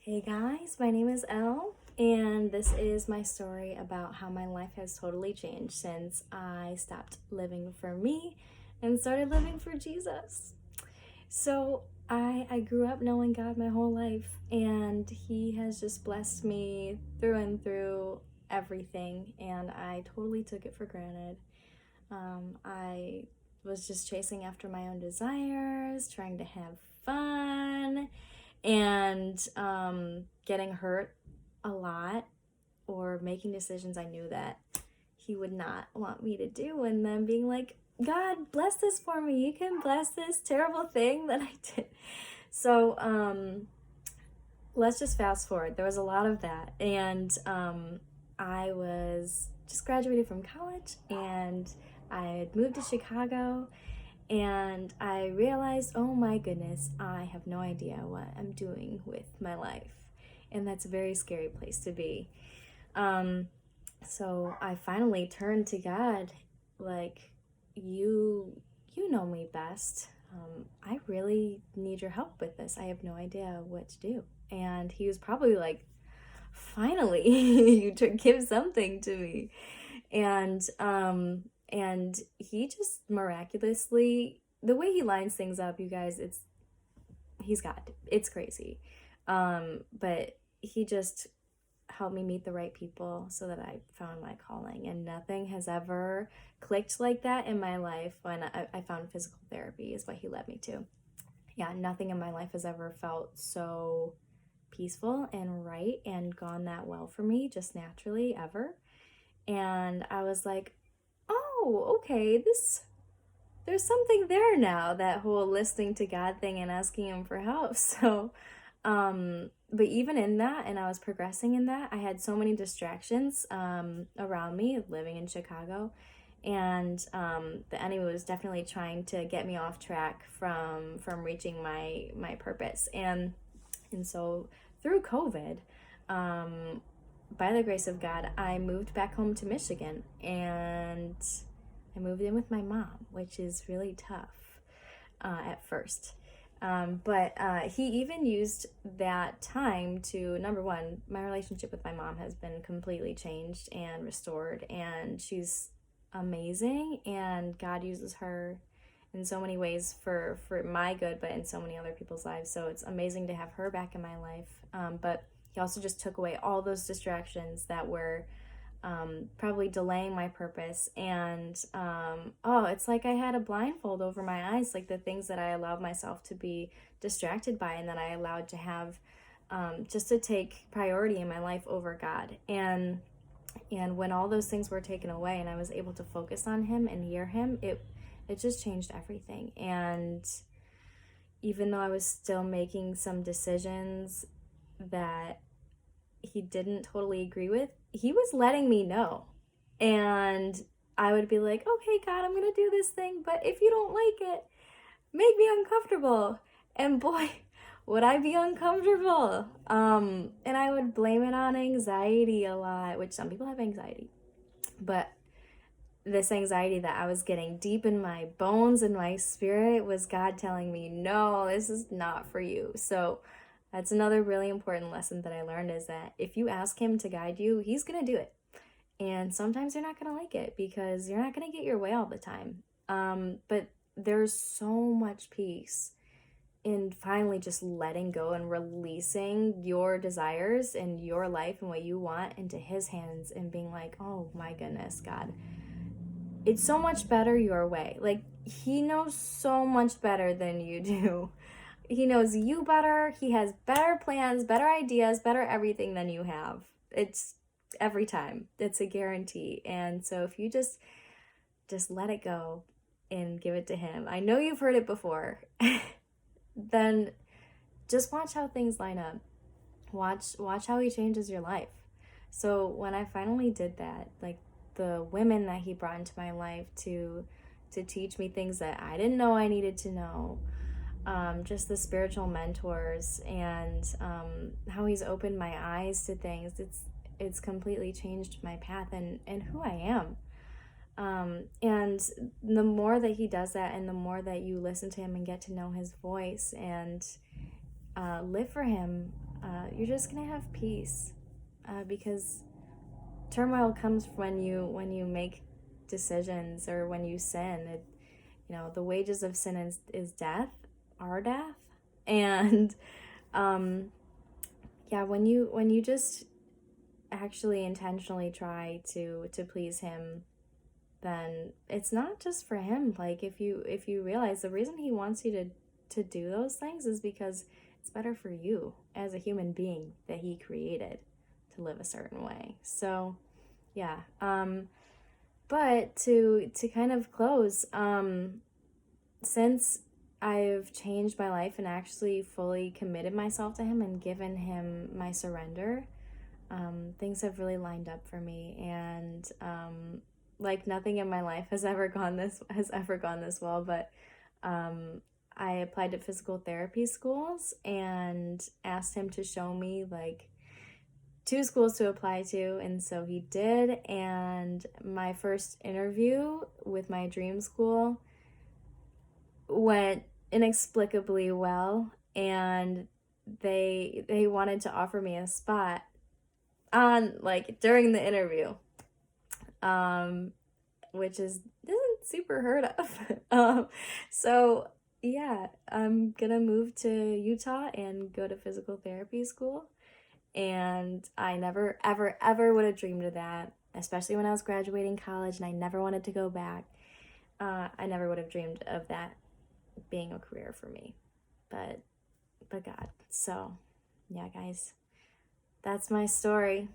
Hey guys, my name is Elle, and this is my story about how my life has totally changed since I stopped living for me and started living for Jesus. So I grew up knowing God my whole life, and He has just blessed me through and through everything, and I totally took it for granted. I was just chasing after my own desires, trying to have fun, and getting hurt a lot or making decisions I knew that He would not want me to do, and then being like, God, bless this for me. You can bless this terrible thing that I did. So let's just fast forward. There was a lot of that, and I was just graduated from college, and I had moved to Chicago, and I realized, oh my goodness, I have no idea what I'm doing with my life. And that's a very scary place to be. So I finally turned to God, like, you know me best. I really need your help with this. I have no idea what to do. And He was probably like, finally, you give something to me. And He just miraculously, the way He lines things up, you guys, He's God. It's crazy. But He just helped me meet the right people so that I found my calling. And nothing has ever clicked like that in my life when I found physical therapy is what He led me to. Yeah, nothing in my life has ever felt so peaceful and right and gone that well for me just naturally ever. And I was like, oh, okay, there's something there now, that whole listening to God thing and asking Him for help. So but even in that, and I was progressing in that, I had so many distractions around me living in Chicago, and the enemy was definitely trying to get me off track from reaching my purpose. And so through COVID, by the grace of God, I moved back home to Michigan, and I moved in with my mom, which is really tough at first. But He even used that time to, number one, my relationship with my mom has been completely changed and restored, and she's amazing, and God uses her in so many ways for my good, but in so many other people's lives. So it's amazing to have her back in my life. But He also just took away all those distractions that were probably delaying my purpose. And it's like I had a blindfold over my eyes, like the things that I allowed myself to be distracted by and that I allowed to have just to take priority in my life over God. And when all those things were taken away and I was able to focus on Him and hear Him, it just changed everything. And even though I was still making some decisions that He didn't totally agree with, He was letting me know. And I would be like, okay, God, I'm gonna do this thing, but if you don't like it, make me uncomfortable. And boy, would I be uncomfortable. And I would blame it on anxiety a lot, which some people have anxiety. But this anxiety that I was getting deep in my bones and my spirit was God telling me, no, this is not for you. So that's another really important lesson that I learned, is that if you ask Him to guide you, He's going to do it. And sometimes you're not going to like it because you're not going to get your way all the time. But there's so much peace in finally just letting go and releasing your desires and your life and what you want into His hands and being like, oh my goodness, God, it's so much better your way. Like, He knows so much better than you do. He knows you better. He has better plans, better ideas, better everything than you have. It's every time. It's a guarantee. And so if you just let it go and give it to Him, I know you've heard it before, then just watch how things line up. Watch how He changes your life. So when I finally did that, like the women that He brought into my life to teach me things that I didn't know I needed to know, just the spiritual mentors, and how He's opened my eyes to things, it's completely changed my path and who I am. And the more that He does that, and the more that you listen to Him and get to know His voice and live for Him, you're just gonna have peace, because turmoil comes when you make decisions or when you sin. The wages of sin is death, our death, and um, yeah, when you just actually intentionally try to please him, then it's not just for him. Like, if you realize the reason he wants you to do those things is because it's better for you as a human being that he created to live a certain way. So yeah. But to kind of close, since I've changed my life and actually fully committed myself to him and given him my surrender, things have really lined up for me. And like, nothing in my life has ever gone this well. But I applied to physical therapy schools and asked him to show me like 2 schools to apply to, and so he did. And my first interview with my dream school went inexplicably well, and they wanted to offer me a spot on, like, during the interview, um which isn't super heard of. So yeah, I'm gonna move to Utah and go to physical therapy school. And I never, ever, ever would have dreamed of that, especially when I was graduating college and I never wanted to go back. I never would have dreamed of that being a career for me. But God. So, yeah, guys, that's my story.